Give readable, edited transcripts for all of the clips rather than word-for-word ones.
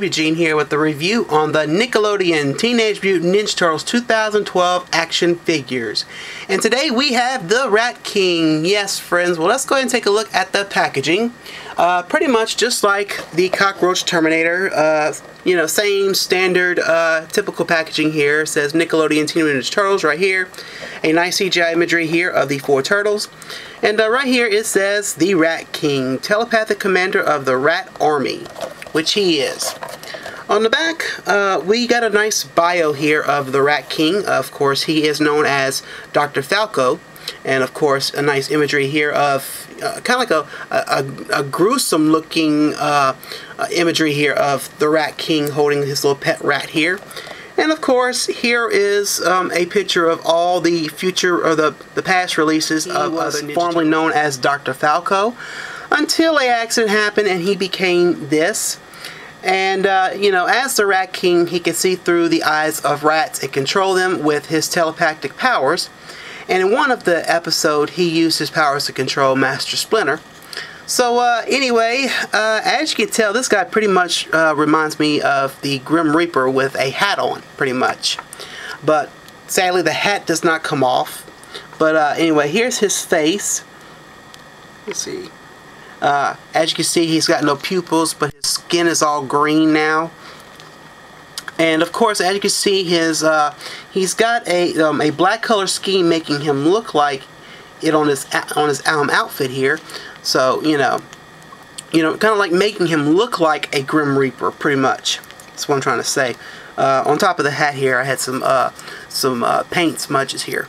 Eugene here with the review on the Nickelodeon Teenage Mutant Ninja Turtles 2012 action figures. And today we have the Rat King. Yes, friends, well, let's go ahead and take a look at the packaging. Pretty much just like the Cockroach Terminator, you know, same standard typical packaging here. It says Nickelodeon Teenage Mutant Ninja Turtles right here. A nice CGI imagery here of the 4 turtles. And right here it says the Rat King, telepathic commander of the Rat Army, which he is. On the back, we got a nice bio here of the Rat King. Of course, he is known as Dr. Falco. And of course, a nice imagery here of kind of like a gruesome looking imagery here of the Rat King holding his little pet rat here. And of course, here is a picture of all the future or the past releases of formerly known as Dr. Falco, until an accident happened and he became this. And you know, as the Rat King, he can see through the eyes of rats and control them with his telepathic powers. And in one of the episodes, he used his powers to control Master Splinter. So anyway, as you can tell, this guy pretty much reminds me of the Grim Reaper with a hat on, pretty much. But sadly, the hat does not come off. But anyway, here's his face. Let's see. As you can see, he's got no pupils, but his skin is all green now. And of course, as you can see, he's got a black color scheme, making him look like it on his outfit here. So you know, kind of like making him look like a Grim Reaper, pretty much. That's what I'm trying to say. On top of the hat here, I had some paint smudges here.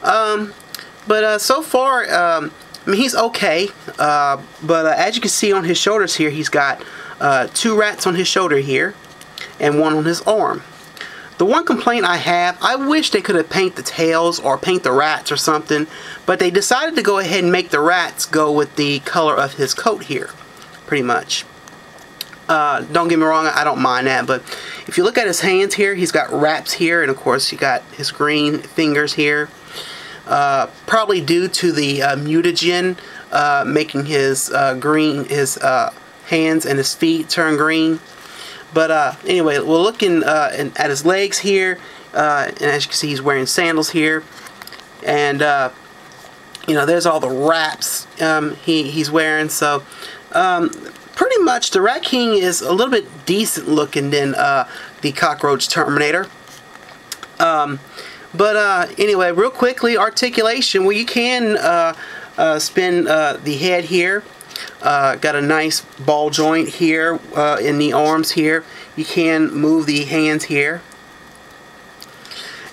But so far, I mean, he's okay. But as you can see on his shoulders here, he's got 2 rats on his shoulder here, and 1 on his arm. The one complaint I have, I wish they could have painted the tails or paint the rats or something, but they decided to go ahead and make the rats go with the color of his coat here, pretty much. Don't get me wrong, I don't mind that, but if you look at his hands here, he's got wraps here, and of course you got his green fingers here. Probably due to the mutagen making his hands and his feet turn green. But anyway, we're looking at his legs here, and as you can see, he's wearing sandals here, and you know, there's all the wraps he's wearing. So pretty much the Rat King is a little bit decent looking than the Cockroach Terminator. But anyway, real quickly, articulation. Well, you can spin the head here. Got a nice ball joint here in the arms here. You can move the hands here.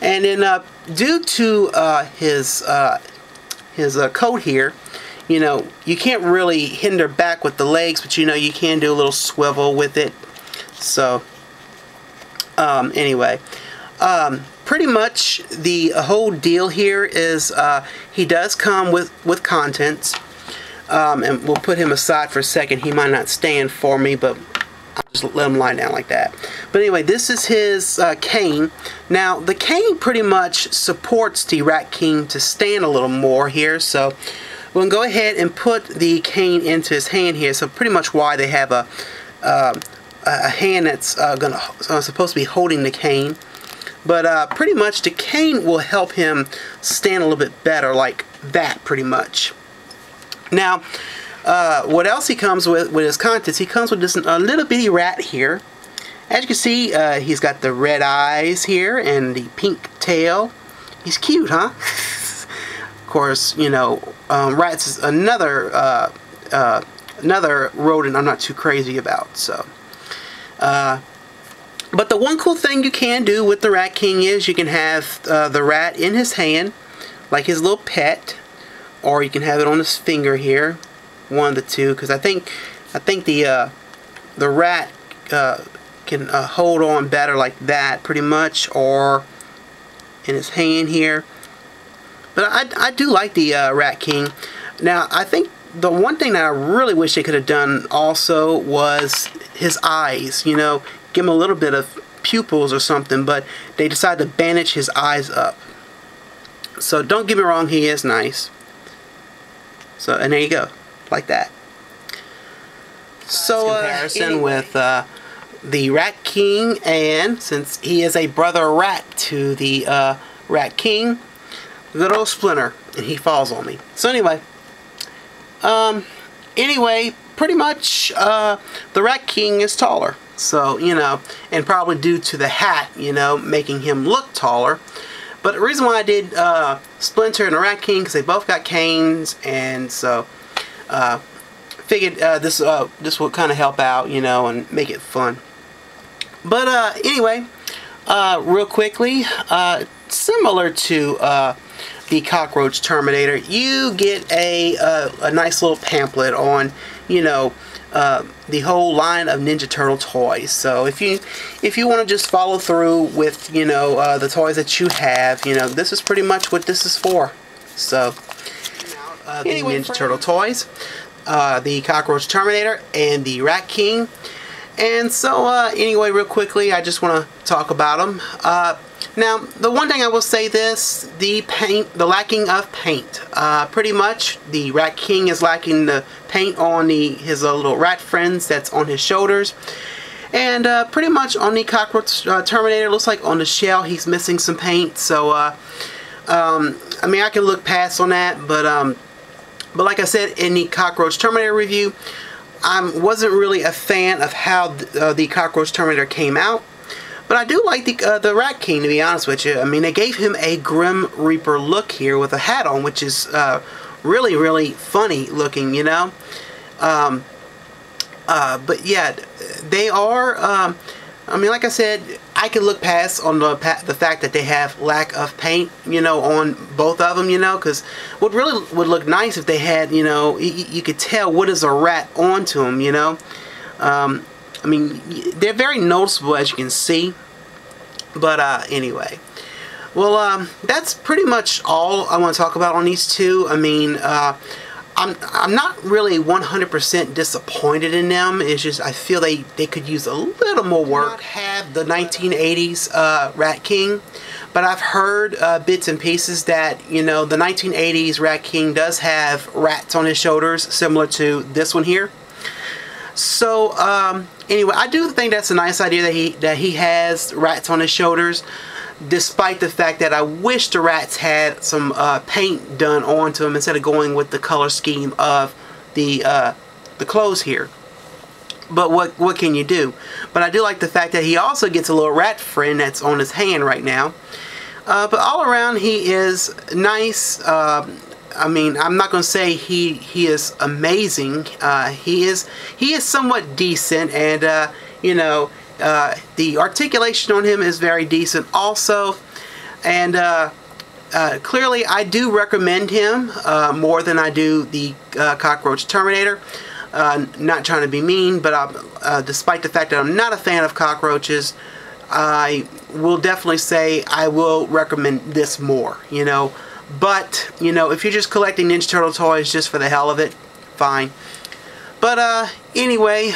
And then due to his coat here, you know, you can't really hinder back with the legs, but you know, you can do a little swivel with it. So anyway, pretty much the whole deal here is he does come with contents. And we'll put him aside for a second. He might not stand for me, but I'll just let him lie down like that. But anyway, this is his cane. Now, the cane pretty much supports the Rat King to stand a little more here. So we'll go ahead and put the cane into his hand here. So pretty much why they have a hand that's supposed to be holding the cane. But pretty much the cane will help him stand a little bit better, like that, pretty much. Now, what else he comes with his contents? He comes with this little bitty rat here. As you can see, he's got the red eyes here and the pink tail. He's cute, huh? Of course, you know, rats is another rodent I'm not too crazy about. So, but the one cool thing you can do with the Rat King is you can have the rat in his hand, like his little pet. Or you can have it on his finger here, one of the two, because I think the rat can hold on better like that, pretty much, or in his hand here. But I do like the Rat King. Now, I think the one thing that I really wish they could have done also was his eyes. You know, give him a little bit of pupils or something, but they decided to bandage his eyes up. So don't get me wrong, he is nice. So, and there you go, like that. So, comparison with the Rat King, and since he is a brother rat to the Rat King, good old Splinter, and he falls on me. So anyway, pretty much the Rat King is taller. So, you know, and probably due to the hat, you know, making him look taller. But the reason why I did Splinter and the Rat King, because they both got canes, and so figured this would kind of help out, you know, and make it fun. But anyway, real quickly, similar to the Cockroach Terminator, you get a nice little pamphlet on, you know, the whole line of Ninja Turtle toys. So if you want to just follow through with, you know, the toys that you have, you know, this is pretty much what this is for. So anyway, Ninja Turtle toys, the Cockroach Terminator, and the Rat King. And so anyway, real quickly, I just want to talk about them. Now, the one thing I will say this, the lacking of paint. Pretty much, the Rat King is lacking the paint on his little rat friends that's on his shoulders. And pretty much on the Cockroach Terminator, looks like on the shell he's missing some paint. So, I mean, I can look past on that, but like I said in the Cockroach Terminator review, I wasn't really a fan of how the Cockroach Terminator came out. But I do like the Rat King, to be honest with you. I mean, they gave him a Grim Reaper look here with a hat on, which is really, really funny looking, you know. But yeah, they are, I mean, like I said, I can look past on the fact that they have lack of paint, you know, on both of them, you know, because what really would look nice if they had, you know, you could tell what is a rat onto them, you know. I mean, they're very noticeable, as you can see. But anyway, well, that's pretty much all I want to talk about on these two. I mean, I'm not really 100% disappointed in them. It's just I feel they could use a little more work. Have the 1980s Rat King, but I've heard bits and pieces that, you know, the 1980s Rat King does have rats on his shoulders, similar to this one here. So anyway, I do think that's a nice idea that he has rats on his shoulders, despite the fact that I wish the rats had some paint done onto them instead of going with the color scheme of the clothes here. But what can you do? But I do like the fact that he also gets a little rat friend that's on his hand right now. But all around, he is nice. I mean, I'm not going to say he is amazing. He is somewhat decent, and you know, the articulation on him is very decent also. And clearly, I do recommend him more than I do the Cockroach Terminator. Not trying to be mean, but despite the fact that I'm not a fan of cockroaches, I will definitely say I will recommend this more. You know. But, you know, if you're just collecting Ninja Turtle toys just for the hell of it, fine. But, anyway,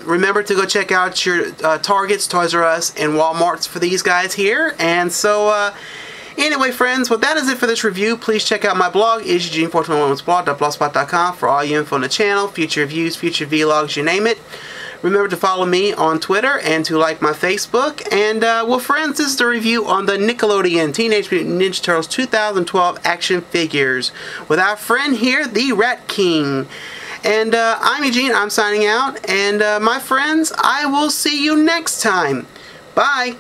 remember to go check out your Targets, Toys R Us, and Walmarts for these guys here. And so, anyway, friends, well, that is it for this review. Please check out my blog, Eugene421blog.blogspot.com, for all your info on the channel, future reviews, future vlogs, you name it. Remember to follow me on Twitter and to like my Facebook. And, well, friends, this is the review on the Nickelodeon Teenage Mutant Ninja Turtles 2012 action figures with our friend here, the Rat King. And I'm Eugene. I'm signing out. And, my friends, I will see you next time. Bye.